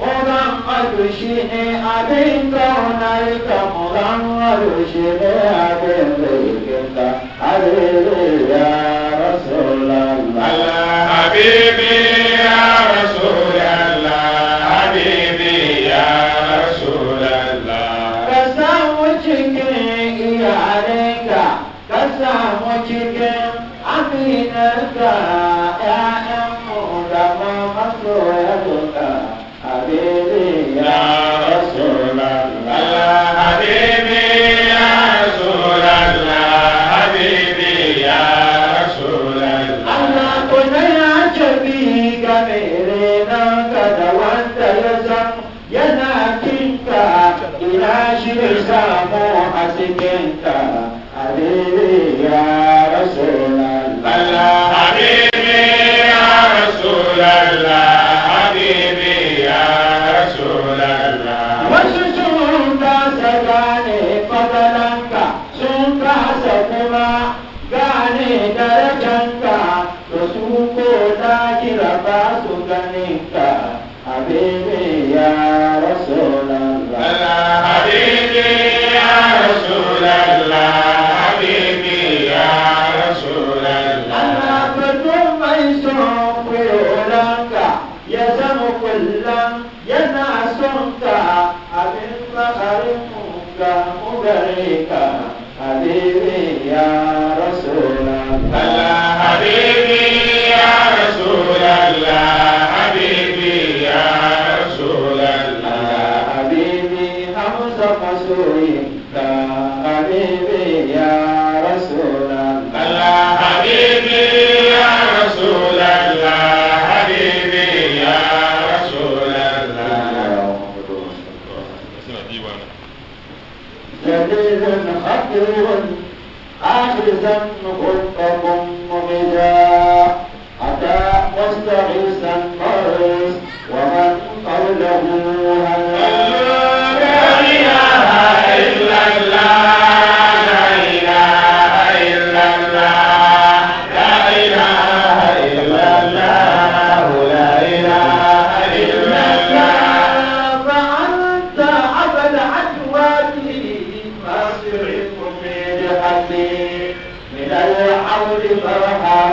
محمد شيني أبيك ونالك محمد شيني أبيك حبيبي يا رسول الله حبيبي يا رسول الله حبيبي يا رسول الله كساموچك عليك كساموچك أمينك يا أمودما مسويتك حبيبي يا رسول الله حبيبي يا رسول الله حبيبي يا رسول الله الله كنا جبيك ميرنا كذا وانت يزم يناكينك إلى شرسامو حسكينك حبيبي يا رسول الله حبيبي يا رسول الله حبيبي يا رسول الله وسجود سجاني قدرك سنك سكما gane darajanka da su ko da kira ba su ganinka habibi ya rasulallah habibi ya rasulallah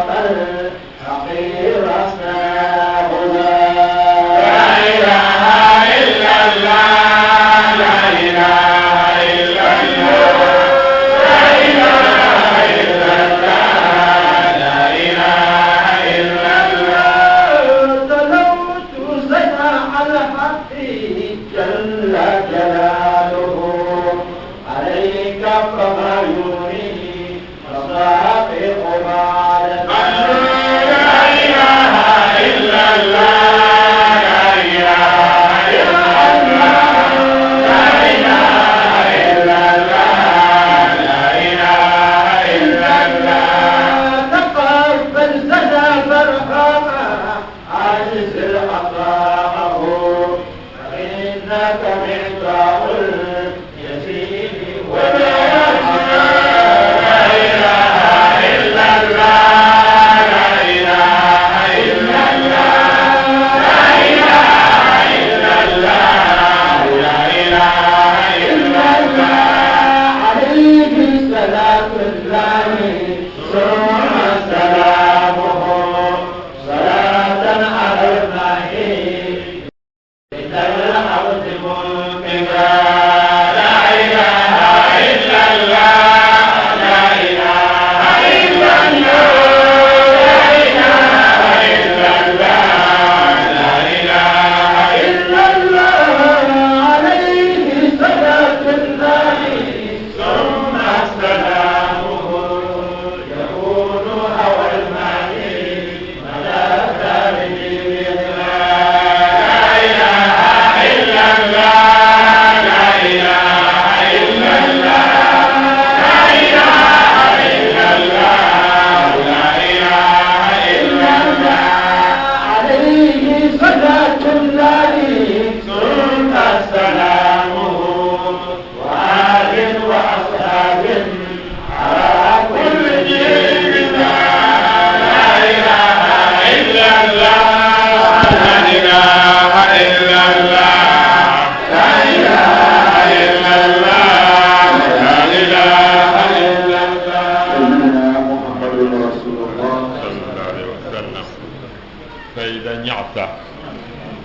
الحقير أصنامنا لا إله إلا الله لا إله إلا الله لا إله إلا الله لا إله إلا الله تلوت سماع الحق جل جلاله عليك فما يريد مصافق بعد لا إله إلا الله لا إله إلا الله لا إله إلا الله لا إله إلا الله تقبل سنا فرحما عجز أطاعه فإنك معطاء اليتيم ولا لا إله إلا الله لا إله إلا الله لا إله إلا الله لا إله إلا الله عليه صلاة الله ثم سلامه صلاة على المهين إن الأرض منفذا لا إله إلا الله لا إله إلا الله لا إله إلا الله لا إله إلا الله عليه صلاة الله ثم سلامه يكون هوى المهين ملاذا بذكرى لا إله إلا الله لا إله إلا الله لا إله إلا الله لا إله إلا الله عليه صلاة الله ثم سلامه وآل وأصحاب على كل جيل لا إله إلا الله لا إله إلا الله لا إله إلا الله لا إله إلا الله سيدنا محمد رسول الله صلى الله عليه وسلم فإذا نعسى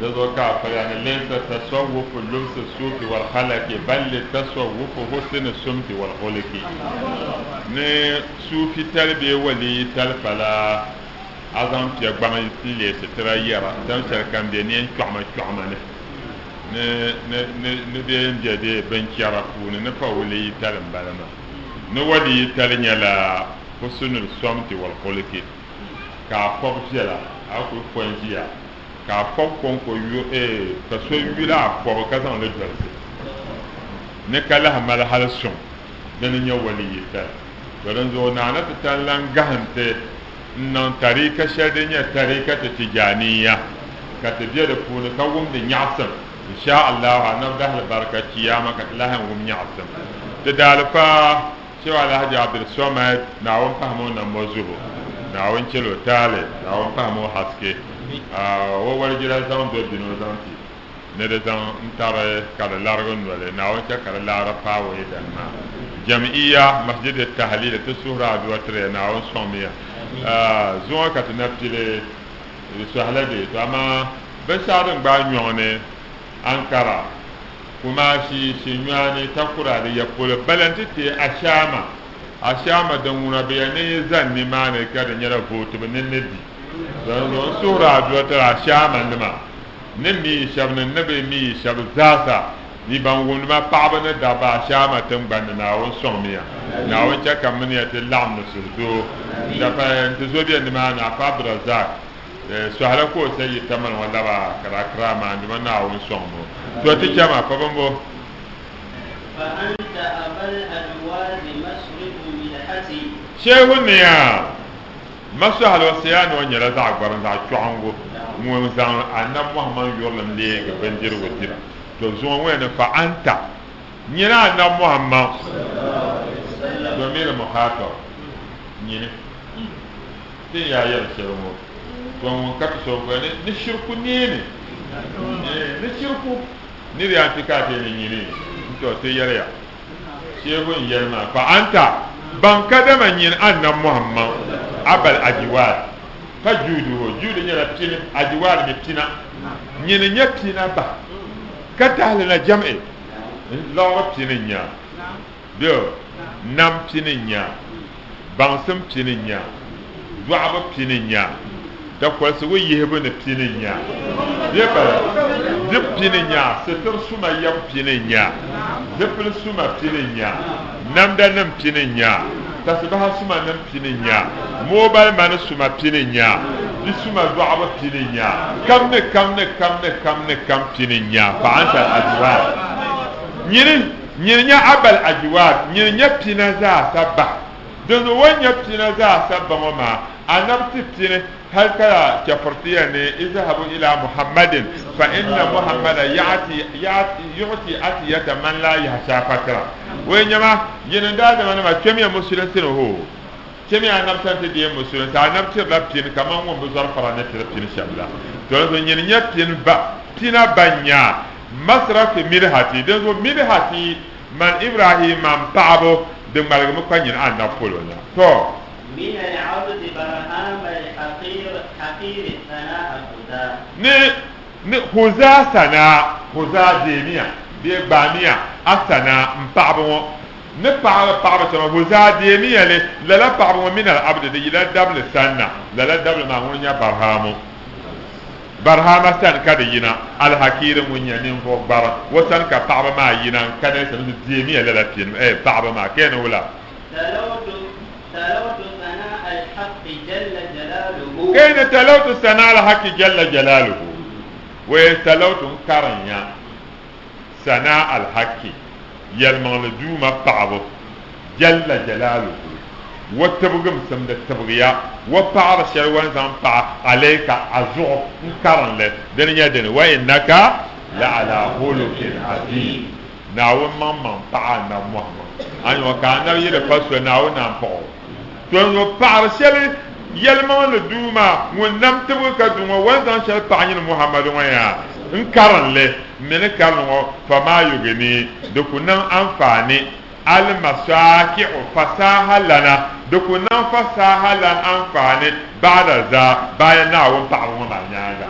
ذلك يعني ليس تصوف اللبس السوق والخلق بل تصوف حسن السمت والخلق ne sufi talbe wali talfala azam ti gbama tile se tra yara dan ser kan de ne chama ne de njede ben chiara fu ne fa wali talam balama ne wali talnya la husnul samti wal khuluqi ka ko fiala aku fonjia ka ko ko yu ka so yula ko ka san le dorse ne kala hamal halsun dan nya wali tal don zo na na tallan gahante non tarika shadenya tarika tijaniya ka tabiya da funu ka wum da nyasam insha Allah anab da baraka kiyama ka lahan wum nyasam da dalfa shi wala haji abdul samad na won fahmo na mozubo na won chelo tale na won fahmo haske wo wal jira zan do dino zanti ne da zan ntare kala largon wala na won ka kala lara pawo idan ma jam'iyya masjid at-tahlil tasura bi watre na won somiya zuwa ka tunafile suhala de to ama besarin ba nyone ankara kuma shi nyane takura da ya kula balantite ashama dan wuna bayane zan ni ma ne ka da nyara voto banin ne di don sura bi watre ashama ndima ne mi shabna nabi mi shab zasa ni ban won ma paaba ne da ba shama tan ban na won somiya na won cha kam ne te lam no surdo da fa te zo bi ne ma na fa brazak so hala ko sai taman wala ba kara ma ni na won somo to te chama fa bombo fa anta abal adwaz masrib milhati shehu ne ya masu halwasiya no nyara za gwaran za chwango mu zan annab muhammad yolam le ga banjir wajira to zuwa wani fa anta nyina na muhammad domin muhato nyine sai ya yar shirmo to mun ka so gane ni shirku ne ni shirku ni ya tika te ni nyine to sai yar ya shehun yarma fa anta ban kada man yin annan muhammad abal ajwad fajudu judu nyala pin ajwad mi pina nyene nya pina ba kata na jam'i lawa pina nya do nam pina nya bangsam pina nya duaba pina nya da kwalsa wo yehebe na pina nya yeba dip pina nya setar suma yam pina nya dipil suma pina nya namda nam pina nya tasbaha suma nam pina nya mobile man suma pina nya di suma duaba pina nya kam pina nya fa anta ajwad nyini nya abal ajwad nyini nya pina za sabba dozo wanya pina za sabba ma anabti pina هل كلا كفرتيني اذهبوا إلى محمد فإن محمد يعطي أتية من لا يخشى فكرة وإنما ينادى من ما كم يمسلم سنه هو كم ينبت تدي مسلم سأنبت لبتين كمان هو بزار فرانة لبتين شابلا تقول ينيتين تنا بنيا مصرف مرهاتي ده مرهاتي من إبراهيم من بعبه دم بالغ مكانين أنا فلونا تو من العبد برهام حقير الثناء خدا ni huza sana huza demia bi gbamia asana mpabo ne pa sama huza demia le la pabo min al abd de ila dabl sana la dabl ma hunya barhama san kada yina al hakir munya nin fo bar wasan ka pabo ma yina kada san demia la tin pabo ma ken wala تلوت ثناء الحق جل جلاله كين تلوت ثناء الحق جل جلاله وتلوت كرنيا ثناء الحق يلمن دوما بعض جل جلاله وتبغم سمد التبغيا وبعض شروان زنبع عليك عزوع كرن له دنيا دن وإنك لعلى خلق عظيم ناو من بعنا محمد أن وكان يلفظ ناو نامبو تو بارسل يلما لدوما ونم تبوك دوما وانزان شل بعين محمد ويا انكرن له من كرن فما يغني دكنا انفاني المساكع فساها لنا دكنا فساها لنا انفاني بعد ذا باينا وبعض ما نياغا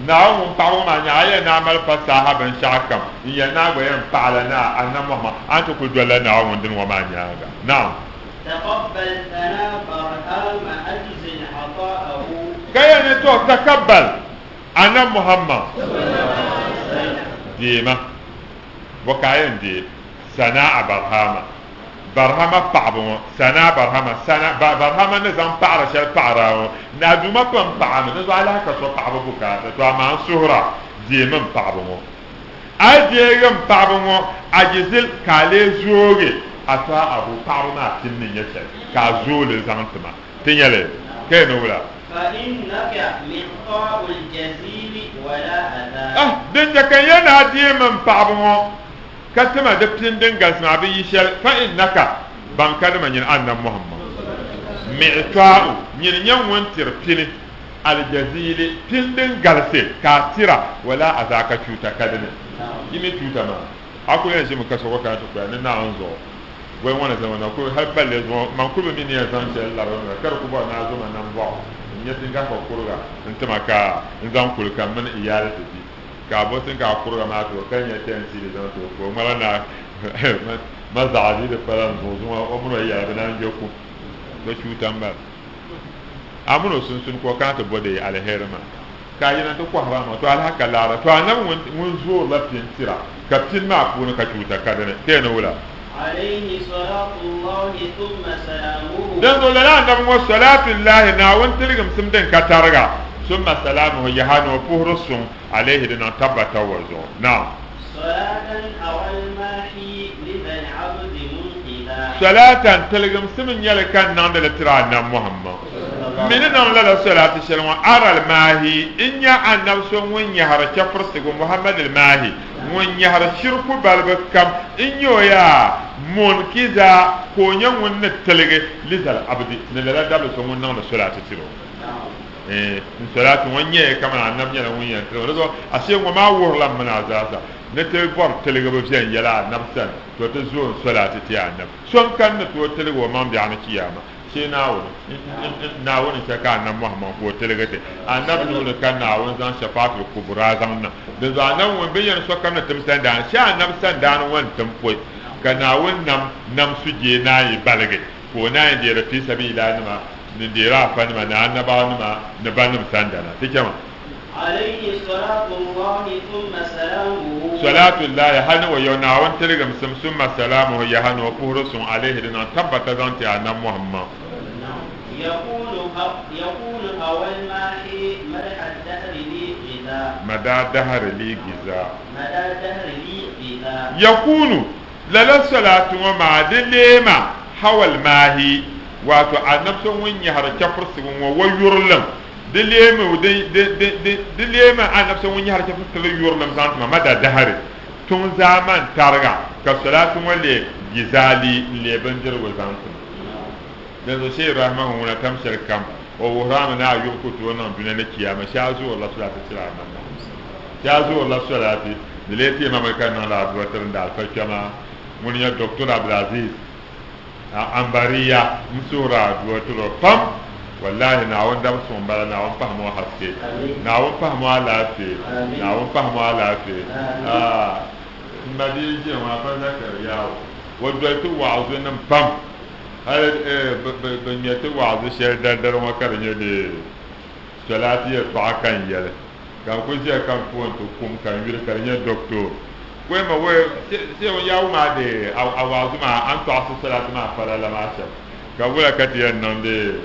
ناو بعض ما نياغا نعمل فساها بن شاكم ينا وين فعلنا ان محمد انت كدولنا وندن وما نياغا نعم تقبل ثناء برهام أجزل عطاءه كيف تقبل أنا محمد ديما وكاين دي ثناء برهام بعضهم ثناء برهام نظام بعض شيء بعضه نادوما كم بعض نزوا على كسر بعض بكرة توا مع سهرة ديما بعضهم أجيهم بعضهم أجزل كالي زوجي ata abu parna tinni yake ka zole zantuma tinyale keno wala fa innaka miqa'ul jazil wala adha den jaka yana diman pabmo katama da tindin gasma bi yishal fa innaka bankar manyin annan muhammad miqa'u nyin nyan wontir pini al jazil tindin galse ka tira wala adha ka cuta kadane yimi cuta ma akule shi muka so ka to ka na anzo wai wani zamana ko har balle zo man ko min ya zan ce Allah ran kar ku ba na zo man nan ba in ya tinga ko kurga in tama ka in zan kurka man iyare ta ji ka bo tin ka kurga ma to kan ya tan shi da to ko mala na mazali da faran zo zo o mun ya da nan je ku da cutan ba amuno sun ko kan ta bode alheri ma ka yi nan to ko harama to alhaka lara to anan mun zo lafin tira ka tin ma ku ka cuta ka da ne na wula عليه صلاة الله ثم سلامه دندو لنا نبو صلاة الله ناون تلقم سمدن كتارغا ثم سلامه يهانو فهرسون عليه دنا تبتا وزو نعم صلاة أول ماحي لذا العبد منقذا صلاة تلقم سمن يلكان ناندل ترى نام محمد من نام لا صلاة شلون أرى الماهي إن يا النفس وين يهر كفرسك محمد الماهي وين يهر شرك بالبكم إن يا منكذا كونيا وين تلقى لذا العبد نلا دبل سمون نام صلاة شلون صلاة وين كمان عن نبي وين تلقى لذا أشياء وما ورلا من عزازا نتبور تلقى بفين يلا نفسا تو تزور صلاة تيانا سون كان تو تلقى وما بيعنا كياما ce nawun ce ka nan muhammad ko telegate annabi no kan nawun zan shafatul kubra zan nan da zanan won bayan so kan tam san dan sha annabi san dan wan tampoi ka nawun nam suje nayi balage ko nayi da rafi sabila nima ni da rafa nima na annabawa nima na banum san dana take ma عليه صلاة الله ثم سلامه صلاة الله هنا ويونا وانتلقى ثم سلامه يهنا وفهرس عليه لنا تبت ذنتي عن محمد يقول أول ما هي مدح الدهر لي غذاء مدى دهر لي غذاء مدى دهر لي غذاء يكون للا صلاة وما دليما حول ما هي واتو النفس وين يهر كفرس ويرلم dilema annab sun wani harka fuskar yurlam zantuma mada dahari tun zaman targa ka salatu wale gizali leben jirwa zantuma da zo shi rahman wani tamshar kam o wurama na yurku to wannan duniya na kiyama sha zo Allah salatu sira nan sha zo Allah salatu dilete mamaka nan la duwatar da alfarkama mun ya doktor Abdulaziz ambariya musura duwatar pam wallahi na wanda sun bala na wani fahimwa haske na wani fahimwa lafi na wani fahimwa lafi mbadi je ma fa zakar yawo wadda tu wa'azu nan pam har ban ya tu wa'azu shar dar wa karnya de salati ya fa kan yale ga ko je kan ko to kum kan wir karnya doctor ko ma we se on yawo ma de awazu ma an to asu salati ma fara la ma sha ga wala katiyan nan de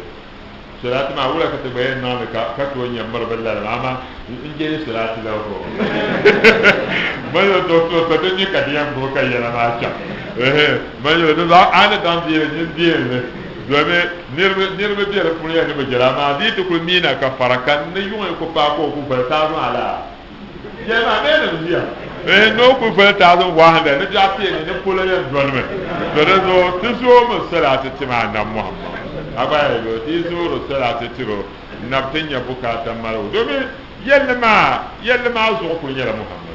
salati ma wala ka tabayen nan ka to nyambar balla ama in je salati la ko mayo doctor to ni ka diam ko ka yana ma cha mayo do ana dan dire ni dire do me nirbe dire pour ya ni bajara ma di to ko mina ka farakan ne yun ko pa ko fa ta no ala je ma me ne dia no ko fa ta no wa handa ne ja ti ne ko la ya do me do do tiso mo salati ti ma na muhammad abaya yo ti zuru salati tiro nabtin ya bukata maro domin yalla ma zo ko nyala muhammad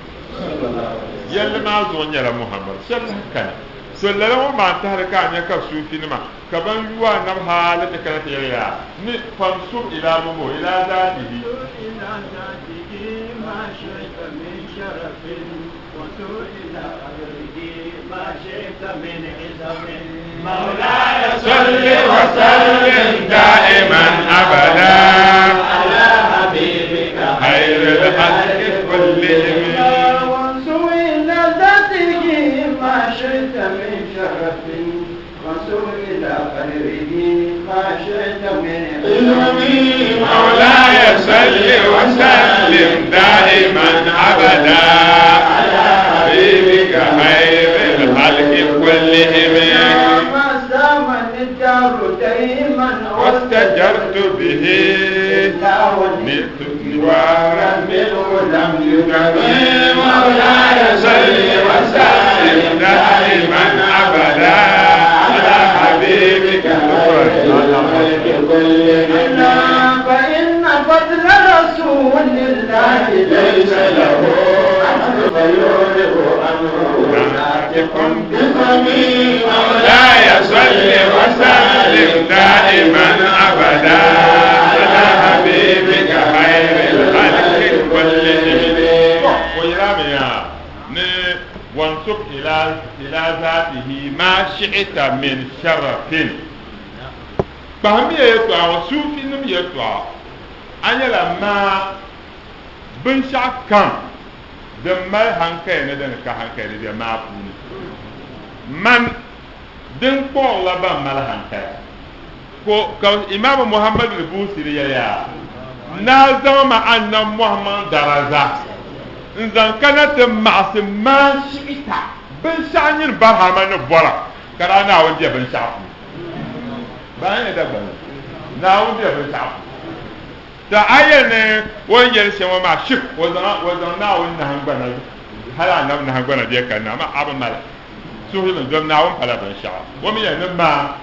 yalla ma zo nyala muhammad sallallahu kan sallallahu ma ta harka nya ka sufi ni ma ka ban yuwa nam hala ta kana ya ni fansur ila mu ila zatihi ma shayta min sharafin wa ila qadrihi ma shayta min izamin مولاي صل وسلم دائما ابدا على حبيبك خير الخلق كلهم وانصر الى ذاته ما شئت من شرف وانصر الى قدره ما شئت من علم مولاي صل وسلم دائما ابدا على حبيبك خير الخلق كلهم واستجرت به نلت نوارا منه لم يكن مولاي صل وسلم دائما ابدا على حبيبك الخلق كلهم فإن فضل رسول الله ليس له فيعرف ناتكم بفمي مولاي صل وسلم دائما ابدا على حبيبك خير الخلق كلهم ويراميا وانسب الى ذاته ما شئت من شرف فهم يتوى وسوفي نم يتوى أنيلا ما بنشا كان دمال هنكي ندن كهنكي ندن ما بوني من دن قول لبا مال هنكي كو إمام محمد البوسري يا نازم أن محمد درزا إذا كانت معصم ما شئت بنشا ينبرها من بورا كرانا ودي بنشا bayan da ban na wanda ya fita da ayyane wanda shi ma shik wanda na wannan hangana hala nan na hangana da kan na ma abin mala so hin don na wannan fala ban sha wa mi yana ma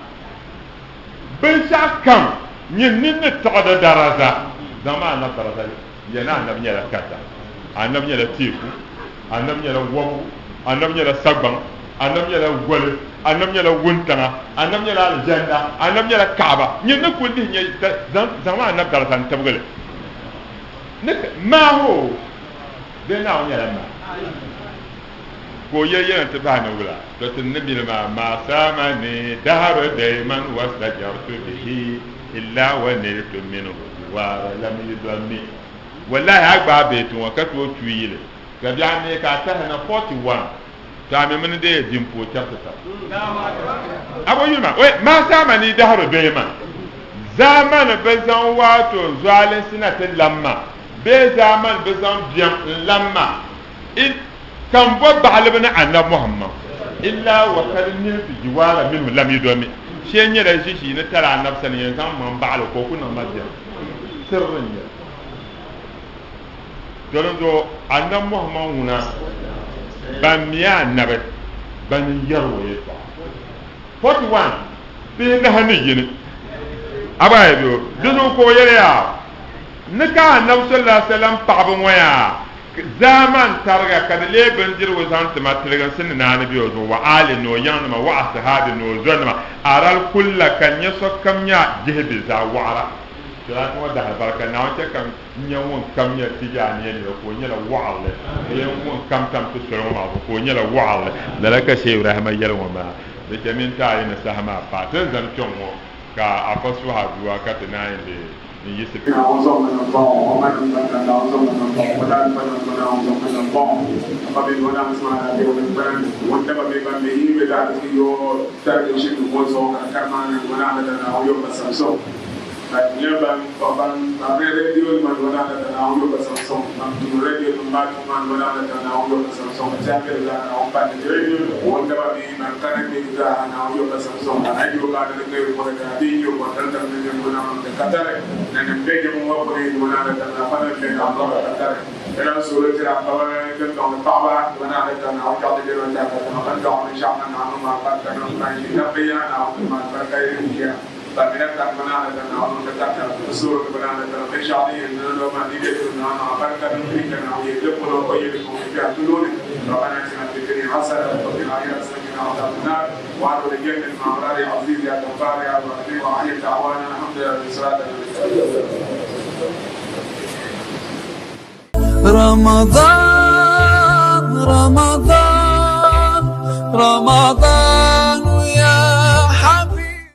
ban sha kan yin nin ta da daraja zama na daraja yana annabi ya kata annabi ya tiku annabi ya wabu annabi ya sagban annam yala gol annam yala wuntanga annam yala aljanna annam yala kaaba nyen na kulli nye zama annab daratan tabgale nek ma ho de na on yala ma ko ye ta bana wula to tin nabi ma samani dahar dayman wastajartu bihi illa wa niltu minhu wa lam yudammi wallahi agba betu wa kato tuile gabi ane ka ta na 41 ta me mun de jimpo chapter abo yuma we ma samani dahar dayman zaman bezan wato zalin sinata lamma be zaman bezan biyan lamma in kan bo baalibna annab muhammad illa wa kalni fi jiwara minhu lam yudami shenye da shi ne tara annab sanin yan san man baal ko kuna madya sirrin ya dondo annab muhammad huna ban miya annabe ban yarwa ya ta 41 bi na hanin yin abaya do duno ko yare ya nika annab sallallahu alaihi wasallam paabun waya zaman targa kad le bendir wo zant ma tilgan sin na nabi wo wa ali no yan ma wa ashabi no zonma aral kulla kan yaso kamnya jehbi za wara kira ko da barka na wace kan nyawon kamnya tijani ne ko nyala wa'ala yawon kam to soro ma ko nyala wa'ala dalaka shay rahma yalwa ma da jamin ta ina sahama fatan zan tonwo ka afasu haduwa ka tanayin يسب أعظم من الله ومن من أعظم من الله ولا من أعظم من الله قبل ولا مسمعنا بومن وانتبه بقلبه بدأت يو ترك شيء موزع كمان ولا عندنا ويوم بسمسو يبان طبعا راديو من ولا عندنا ويوم بسمسو من راديو من بعد من ولا عندنا ويوم بسمسو تأكل لنا وبعد راديو وانتبه بمن كان بيجا أنا ويوم بسمسو أيوة بعد ذلك ولا راديو وانتبه بمن ولا عندنا كتر نحن بيجي من وقري ولا عندنا فن في الله كتر إلى سورة الأخبار كنت عم طابع ولا عندنا وجد جرنا كنا كنا عم نشأنا عنه ما كنا نحن نبينا أو ما كنا فمن تكمنا لنا أو تكمنا سورة كنا لنا بشعري إن لو ما نيجي لنا ما كنا نحن ويجبنا ويجبنا ويجبنا ربنا اتنا في الدنيا حسنة وفي الآخرة حسنة وقنا النار وعلى رجال المعبر عزيز يا غفار يا رحيم وعلي دعوانا الحمد لله والصلاة رمضان